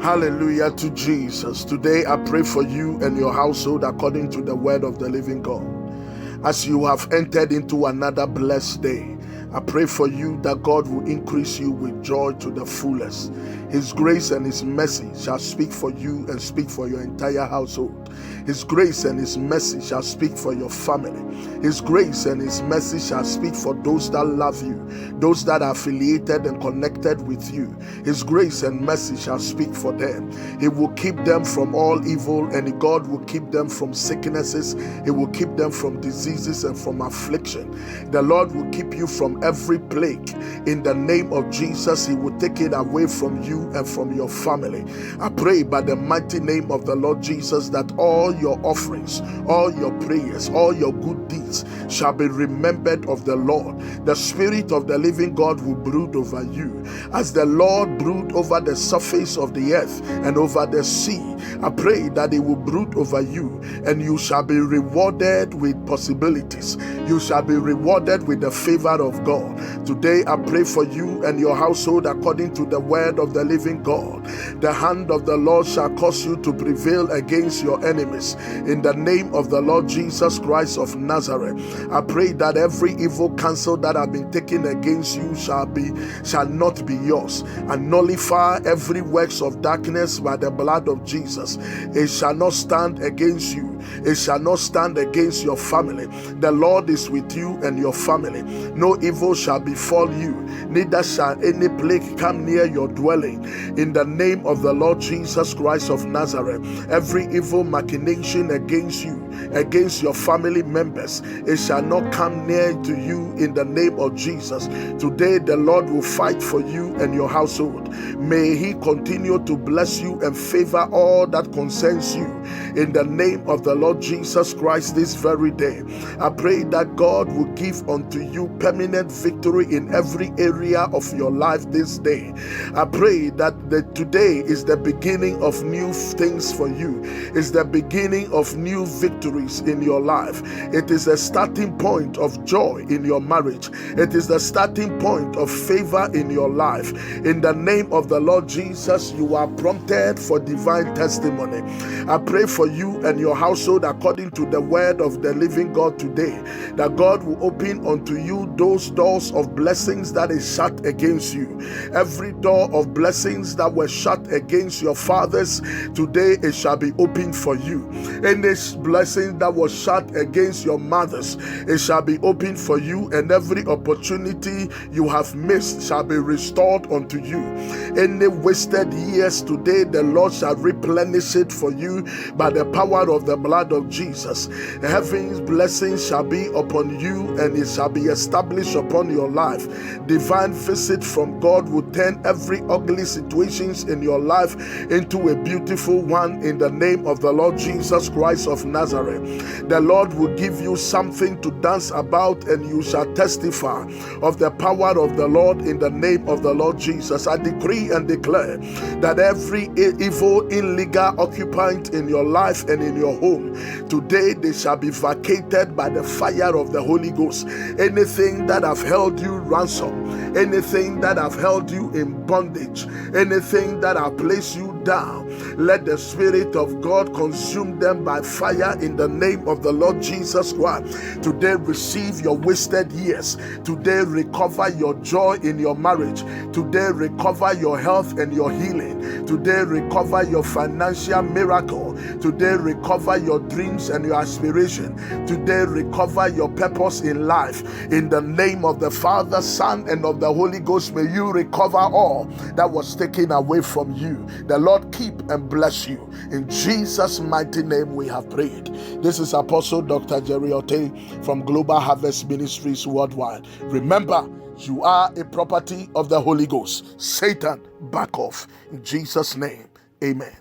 Hallelujah to Jesus. Today I pray for you and your household according to the word of the living God. As you have entered into another blessed day, I pray for you that God will increase you with joy to the fullest. His grace and His mercy shall speak for you and speak for your entire household. His grace and His mercy shall speak for your family. His grace and His mercy shall speak for those that love you, those that are affiliated and connected with you. His grace and mercy shall speak for them. He will keep them from all evil, and God will keep them from sicknesses. He will keep them from diseases and from affliction. The Lord will keep you from every plague. In the name of Jesus, He will take it away from you and from your family. I pray by the mighty name of the Lord Jesus that all your offerings, all your prayers, all your good deeds shall be remembered of the Lord. The Spirit of the living God will brood over you. As the Lord brood over the surface of the earth and over the sea, I pray that He will brood over you, and you shall be rewarded with possibilities. You shall be rewarded with the favor of God. Today I pray for you and your household according to the word of the living God. The hand of the Lord shall cause you to prevail against your enemies. In the name of the Lord Jesus Christ of Nazareth, I pray that every evil counsel that have been taken against you shall not be yours. And nullify every works of darkness by the blood of Jesus. It shall not stand against you. It shall not stand against your family. The Lord is with you and your family. No evil shall befall you, neither shall any plague come near your dwelling. In the name of the Lord Jesus Christ of Nazareth, every evil machination against you, against your family members, it shall not come near to you in the name of Jesus. Today the Lord will fight for you and your household. May He continue to bless you and favor all that concerns you. In the name of the Lord Jesus Christ, this very day, I pray that God will give unto you permanent victory in every area of your life this day. I pray that today is the beginning of new things for you. It's the beginning of new victories in your life. It is a starting point of joy in your marriage. It is the starting point of favor in your life. In the name of the Lord Jesus, you are prompted for divine testimony. I pray for you and your household according to the word of the living God today, that God will open unto you those doors of blessings that is shut against you. Every door of blessings that were shut against your fathers, today it shall be opened for you. Any blessing that was shut against your mothers, it shall be opened for you, and every opportunity you have missed shall be restored unto you. Any wasted years, today the Lord shall replenish it for you by the power of the blood of Jesus. Heaven's blessings shall be upon you, and it shall be established upon your life. Divine visit from God will turn every ugly situations in your life into a beautiful one in the name of the Lord Jesus Christ of Nazareth. The Lord will give you something to dance about, and you shall testify of the power of the Lord in the name of the Lord Jesus. I decree and declare that every evil, illegal occupant in your life and in your home, today they shall be vacated by the fire of the Holy Ghost. Anything that have held you ransom, anything that have held you in bondage, anything that have placed you down, let the Spirit of God consume them by fire in the name of the Lord Jesus Christ. Today receive your wasted years. Today recover your joy in your marriage. Today recover your health and your healing. Today recover your financial miracle. Today recover your dreams and your aspiration. Today recover your purpose in life. In the name of the Father, Son, and of the Holy Ghost, may you recover all that was taken away from you. The Lord keep and bless you. In Jesus' mighty name we have prayed. This is Apostle Dr. Jerry Ote from Global Harvest Ministries Worldwide. Remember, you are a property of the Holy Ghost. Satan, back off. In Jesus' name, amen.